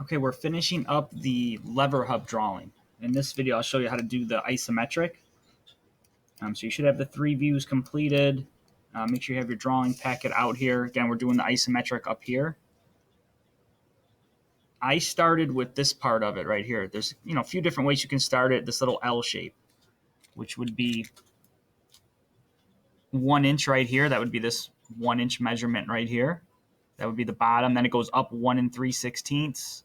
Okay, we're finishing up the lever hub drawing. In this video, I'll show you how to do the isometric. So you should have the 3 views completed. Make sure you have your drawing packet out here. Again, we're doing the isometric up here. I started with this part of it right here. There's a few different ways you can start it. This little L shape, which would be 1 inch right here. That would be this 1 inch measurement right here. That would be the bottom. Then it goes up 1 3/16.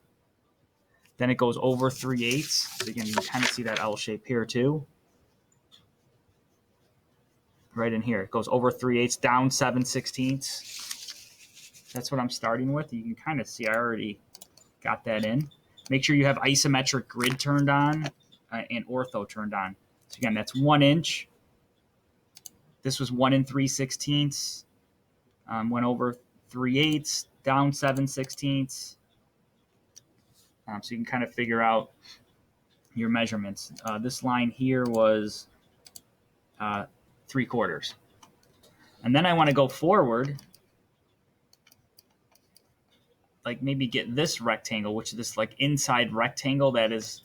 Then it goes over 3/8. So again, you can kind of see that L shape here too. Right in here. It goes over 3/8, down 7/16. That's what I'm starting with. You can kind of see I already got that in. Make sure you have isometric grid turned on and ortho turned on. So again, that's 1 inch. This was 1 3/16. Went over 3/8, down 7/16. So you can kind of figure out your measurements. This line here was 3/4. And then I want to go forward, like maybe get this rectangle, which is this like inside rectangle that is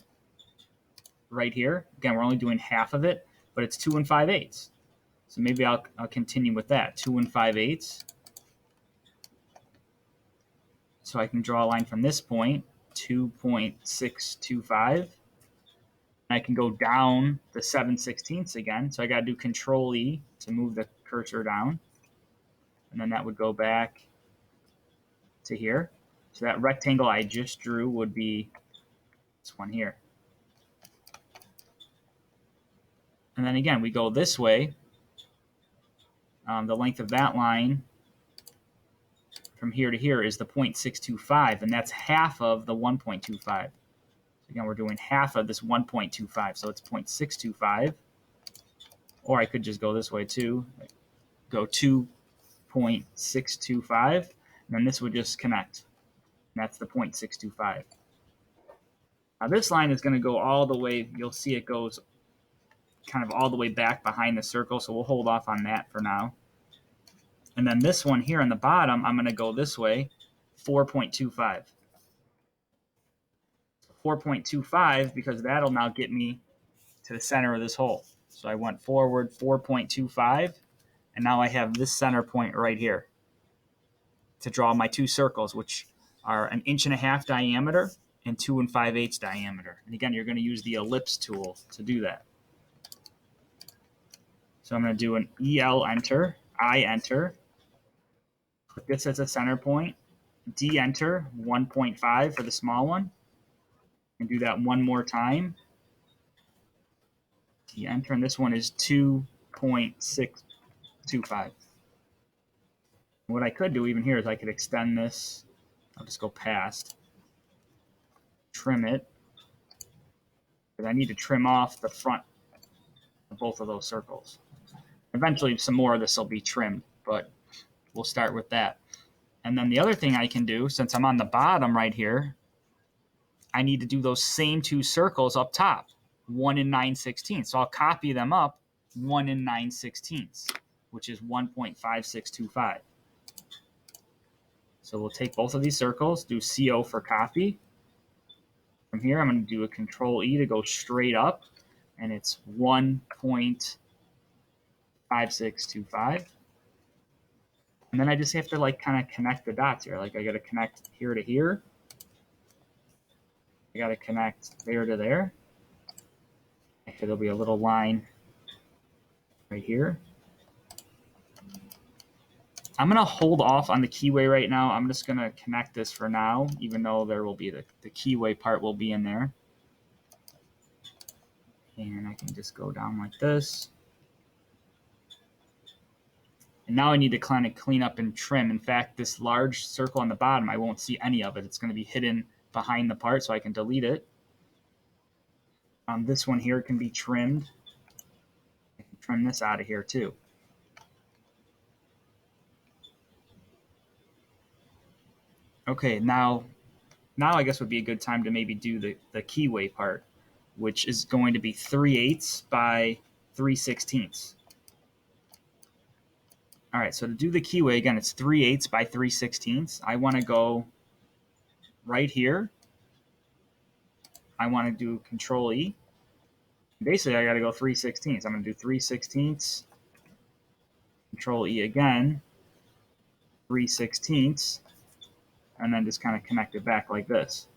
right here. Again, we're only doing half of it, but it's 2 5/8. So maybe I'll continue with that, 2 5/8. So I can draw a line from this point, 2.625. I can go down the 7/16 again. So I got to do Control E to move the cursor down. And then that would go back to here. So that rectangle I just drew would be this one here. And then again, we go this way. The length of that line from here to here is the 0.625, and that's half of the 1.25. So again, we're doing half of this 1.25, so it's 0.625. Or I could just go this way too. Go 2.625, and then this would just connect. And that's the 0.625. Now this line is going to go all the way. You'll see it goes kind of all the way back behind the circle, so we'll hold off on that for now. And then this one here on the bottom, I'm going to go this way, 4.25. 4.25 because that'll now get me to the center of this hole. So I went forward 4.25, and now I have this center point right here to draw my 2 circles, which are 1.5 inches diameter and 2 5/8 diameter. And again, you're going to use the ellipse tool to do that. So I'm going to do an EL enter, I enter, put this as a center point, D enter, 1.5 for the small one, and do that one more time. D enter, and this one is 2.625. What I could do even here is I could extend this. I'll just go past, trim it, because I need to trim off the front of both of those circles. Eventually, some more of this will be trimmed, but we'll start with that. And then the other thing I can do, since I'm on the bottom right here, I need to do those same 2 circles up top, 1 9/16. So I'll copy them up, 1 9/16, which is 1.5625. So we'll take both of these circles, do CO for copy. From here, I'm going to do a Control E to go straight up, and it's 1.5625. And then I just have to like kind of connect the dots here. Like I got to connect here to here. I got to connect there to there. Okay, there'll be a little line right here. I'm going to hold off on the keyway right now. I'm just going to connect this for now, even though there will be the keyway part will be in there. And I can just go down like this. And now I need to kind of clean up and trim. In fact, this large circle on the bottom, I won't see any of it. It's going to be hidden behind the part, so I can delete it. This one here can be trimmed. I can trim this out of here too. Okay, now I guess would be a good time to maybe do the keyway part, which is going to be 3/8 by 3/16. All right, so to do the keyway, again, it's 3/8 by 3/16. I want to go right here, I want to do Control E. Basically, I got to go 3/16. I'm going to do 3/16, Control E again, 3/16, and then just kind of connect it back like this.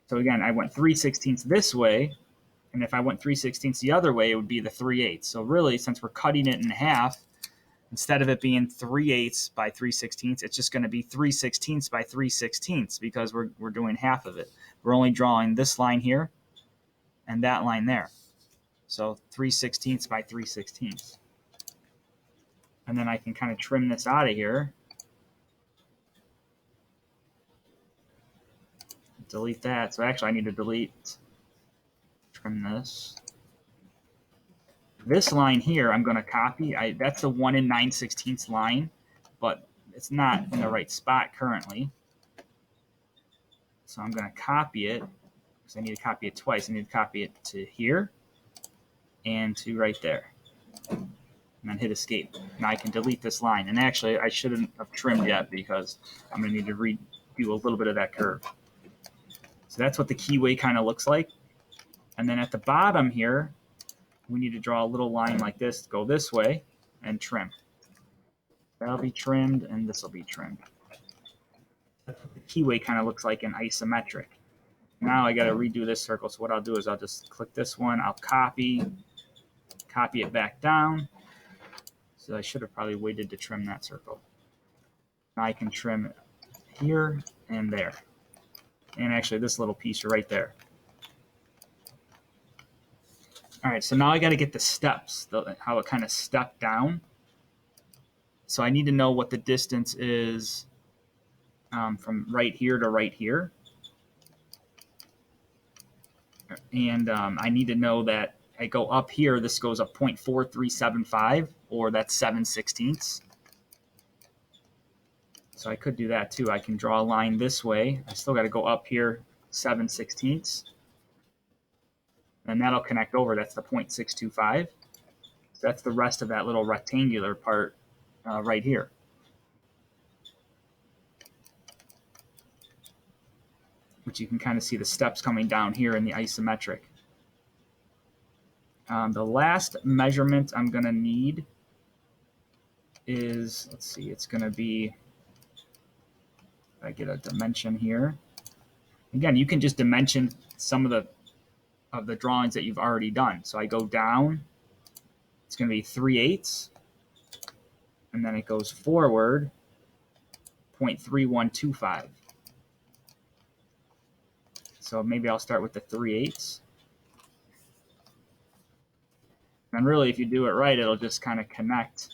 So again, I went 3/16 this way, and if I went 3/16 the other way, it would be the 3/8. So really, since we're cutting it in half, instead of it being 3/8 by 3/16, it's just going to be 3/16 by 3/16 because we're doing half of it. We're only drawing this line here and that line there. So 3/16 by 3/16. And then I can kind of trim this out of here. Delete that. So actually I need to trim this. This line here, I'm going to copy. That's a 1 9/16 line, but it's not in the right spot currently. So I'm going to copy it because I need to copy it twice. I need to copy it to here and to right there. And then hit escape. Now I can delete this line. And actually, I shouldn't have trimmed yet because I'm going to need to redo a little bit of that curve. So that's what the keyway kind of looks like. And then at the bottom here, we need to draw a little line like this, go this way, and trim. That'll be trimmed, and this will be trimmed. That's what the keyway kind of looks like in isometric. Now I got to redo this circle. So what I'll do is I'll just click this one. I'll copy it back down. So I should have probably waited to trim that circle. Now I can trim it here and there. And actually this little piece right there. All right, so now I got to get the steps, how it kind of stepped down. So I need to know what the distance is from right here to right here. And I need to know that I go up here, this goes up 0.4375, or that's 7/16. So I could do that too. I can draw a line this way. I still got to go up here 7/16. And that'll connect over. That's the 0.625. So that's the rest of that little rectangular part right here. Which you can kind of see the steps coming down here in the isometric. The last measurement I'm going to need is, let's see, it's going to be, if I get a dimension here. Again, you can just dimension some of the drawings that you've already done. So I go down, it's going to be 3/8, and then it goes forward 0.3125. So maybe I'll start with the 3/8. And really, if you do it right, it'll just kind of connect.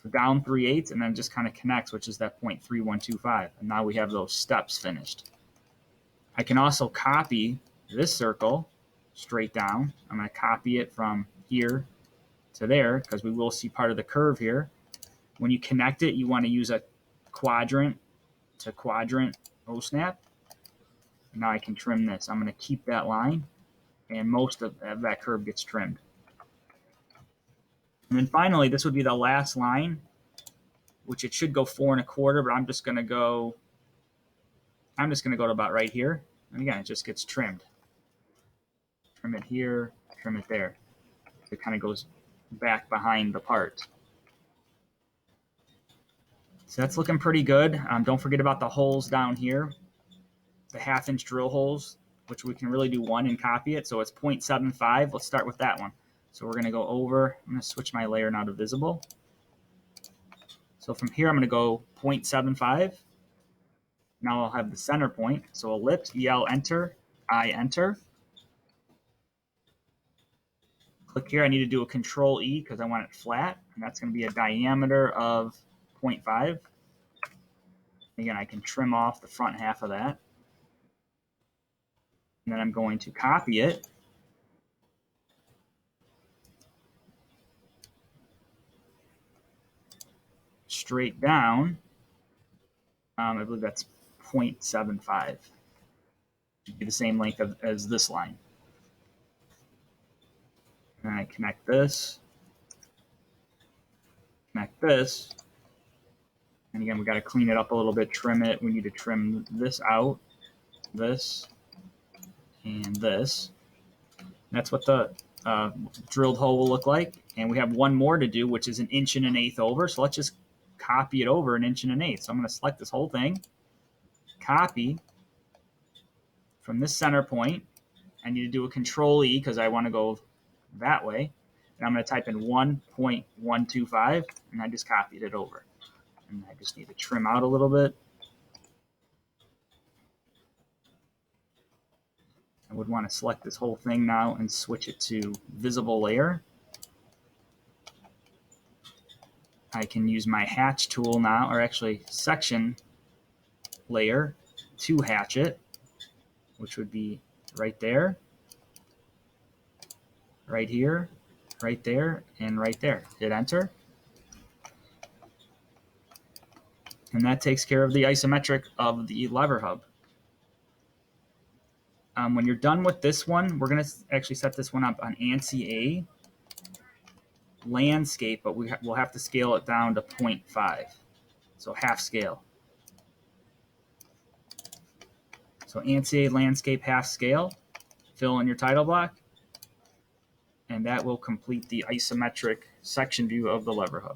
So down 3/8 and then just kind of connects, which is that 0.3125. And now we have those steps finished. I can also copy this circle straight down. I'm going to copy it from here to there because we will see part of the curve here. When you connect it, you want to use a quadrant to quadrant OSNAP. And now I can trim this. I'm going to keep that line, and most of that curve gets trimmed. And then finally, this would be the last line, which it should go 4 1/4, but I'm just going to go to about right here. And again, it just gets trimmed. Trim it here, trim it there. It kind of goes back behind the part. So that's looking pretty good. Don't forget about the holes down here, the 1/2-inch drill holes, which we can really do one and copy it. So it's 0.75. Let's start with that one. So we're going to go over. I'm going to switch my layer now to visible. So from here, I'm going to go 0.75. Now I'll have the center point. So ellipse, EL, enter, I enter. Click here. I need to do a Control E because I want it flat. And that's going to be a diameter of 0.5. Again, I can trim off the front half of that. And then I'm going to copy it. Straight down. I believe that's 0.75. Should be the same length as this line. And I connect this. Connect this. And again, we got to clean it up a little bit, trim it. We need to trim this out. this, and this. That's what the drilled hole will look like. And we have one more to do, which is 1 1/8 over. So let's just copy it over 1 1/8. So I'm going to select this whole thing, copy from this center point. I need to do a Control E because I want to go that way. And I'm going to type in 1.125, and I just copied it over. And I just need to trim out a little bit. I would want to select this whole thing now and switch it to visible layer. I can use my hatch tool now, or actually section layer, to hatch it, which would be right there, right here, right there, and right there. Hit enter. And that takes care of the isometric of the lever hub. When you're done with this one, we're going to actually set this one up on ANSI A landscape, but we'll have to scale it down to 0.5, so half scale. So ANSI A landscape half scale, fill in your title block, and that will complete the isometric section view of the lever hub.